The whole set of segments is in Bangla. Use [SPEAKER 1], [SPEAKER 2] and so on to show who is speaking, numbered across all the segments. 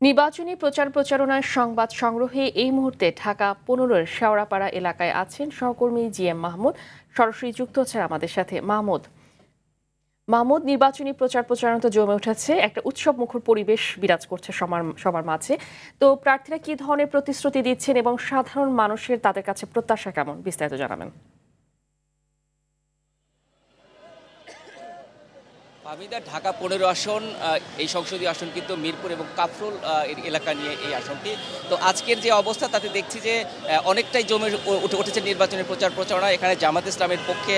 [SPEAKER 1] নির্বাচনী প্রচারণার সংবাদ সংগ্রহে এই মুহূর্তে ঢাকা ১৫-এর শেওড়াপাড়া এলাকায় আছেন সহকর্মী জিএম মাহমুদ। সরাসরি যুক্ত হচ্ছেন আমাদের সাথে মাহমুদ, নির্বাচনী প্রচারণা তো জমে উঠেছে, একটা উৎসব মুখর পরিবেশ বিরাজ করছে সবার মাঝে। তো প্রার্থীরা কি ধরনের প্রতিশ্রুতি দিচ্ছেন এবং সাধারণ মানুষের তাদের কাছে প্রত্যাশা কেমন, বিস্তারিত জানাবেন।
[SPEAKER 2] আমিদা ঢাকা ১৫ আসন, এই সংসদীয় আসন কিন্তু মিরপুর এবং কাফরুল এলাকা নিয়ে এই আসনটি। তো আজকের যে অবস্থা তাতে দেখছি যে অনেকটাই জমে উঠেছে নির্বাচনের প্রচারণা। এখানে জামাত ইসলামের পক্ষে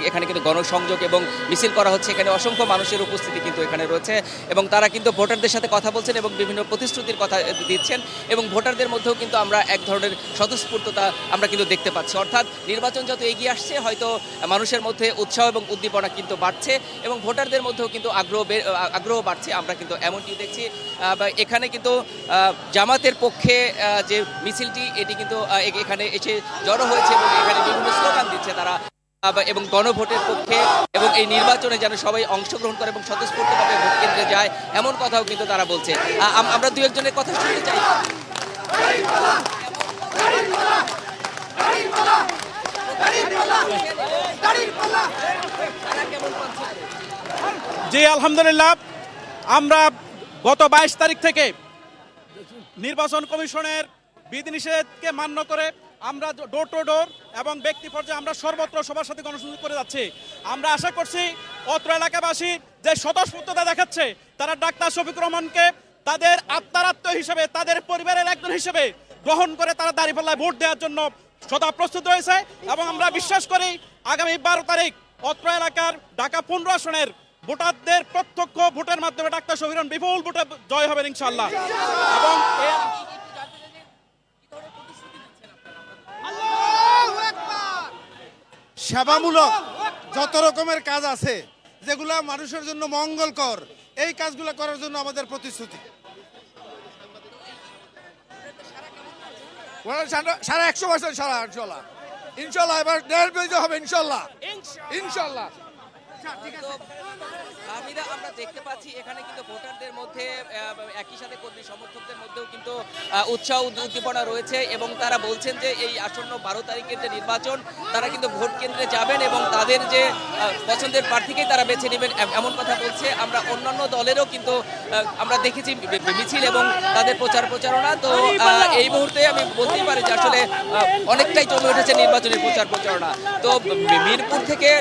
[SPEAKER 2] এখানে কিন্তু গণসংযোগ এবং মিছিল করা হচ্ছে। এখানে অসংখ্য মানুষের উপস্থিতি কিন্তু এখানে রয়েছে এবং তারা কিন্তু ভোটারদের সাথে কথা বলছেন এবং বিভিন্ন প্রতিশ্রুতির কথা দিচ্ছেন এবং ভোটারদের মধ্যেও কিন্তু আমরা এক ধরনের স্বতঃস্ফূর্ততা আমরা কিন্তু দেখতে পাচ্ছি। অর্থাৎ নির্বাচন যত এগিয়ে আসছে হয়তো মানুষের মধ্যে উৎসাহ এবং উদ্দীপনা কিন্তু বাড়ছে এবং ভোটারদের মধ্যেও কিন্তু আগ্রহ বাড়ছে। আমরা কিন্তু এমনটি দেখছি। এখানে কিন্তু জামাতের পক্ষে যে মিছিলটি এটি কিন্তু এখানে এসে জড়ো হয়েছে এবং এখানে বিভিন্ন স্লোগান দিচ্ছে তারা এবং গণভোটের পক্ষে এবং এই নির্বাচনে যেন সবাই অংশগ্রহণ করে এবং স্বতঃস্ফূর্তভাবে ভোট কেন্দ্রে যায় এমন কথাও কিন্তু তারা বলছে। আমরা দু একজনের কথা শুনতে চাই।
[SPEAKER 3] জি আলহামদুলিল্লাহ, আমরা গত ২২ তারিখ থেকে নির্বাচন কমিশনের বিধিনিষেধকে মান্য করে আমরা ডোর টু ডোর এবং ব্যক্তি পর্যায়ে আমরা সর্বত্র সবার সাথে গণসংযোগ করে যাচ্ছি। আমরা আশা করছি অত্র এলাকাবাসী যে স্বতঃস্ফূর্ততা দেখাচ্ছে, তারা ডাক্তার শফিকুর রহমানকে তাদের আত্মারাত্ম হিসেবে, তাদের পরিবারের একজন হিসেবে গ্রহণ করে তারা দাঁড়িপাল্লায় ভোট দেওয়ার জন্য সদা প্রস্তুত রয়েছে এবং আমরা বিশ্বাস করি আগামী ১২ তারিখ অত্র এলাকার ঢাকা ১৫ আসনের ভোটারদের প্রত্যক্ষ ভোটের মাধ্যমে ডাক্তার শফিকুর রহমান বিপুল ভোটে জয় হবে ইনশাআল্লাহ। এবং
[SPEAKER 4] সেবামূলক যত রকমের কাজ আছে যেগুলা মানুষের জন্য মঙ্গলকর, এই কাজগুলো করার জন্য আমাদের প্রতিশ্রুতি। সারা 100% সারা ইনশাল্লাহ এবার দেড় বিজয় হবে ইনশাল্লাহ।
[SPEAKER 2] আমরা দেখতে পাচ্ছি এখানে কিন্তু ভোটারদের মধ্যে একই সাথে কর্মী সমর্থকদের মধ্যেও কিন্তু উৎসাহ উদ্দীপনা রয়েছে এবং তারা বলছেন যে এই আসন্ন ১২ তারিখের যে নির্বাচন তারা কিন্তু ভোট কেন্দ্রে যাবেন এবং তাদের যে পছন্দের প্রার্থীকেই তারা বেছে নেবেন এমন কথা বলছে। আমরা অন্যান্য দলেরও কিন্তু আমরা দেখেছি মিছিল এবং তাদের প্রচারণা। তো এই মুহূর্তে আমি বলতেই পারি যে আসলে অনেকটাই জমে উঠেছে নির্বাচনের প্রচারণা। তো মিরপুর থেকে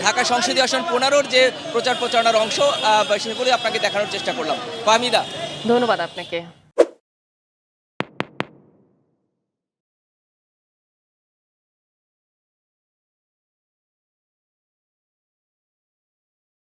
[SPEAKER 2] ঢাকা সংসদীয় আসন ১৫-র যে প্রচারণার অংশ সেগুলি আপনাকে দেখানোর চেষ্টা করলাম। ফাহমিদা,
[SPEAKER 1] ধন্যবাদ আপনাকে।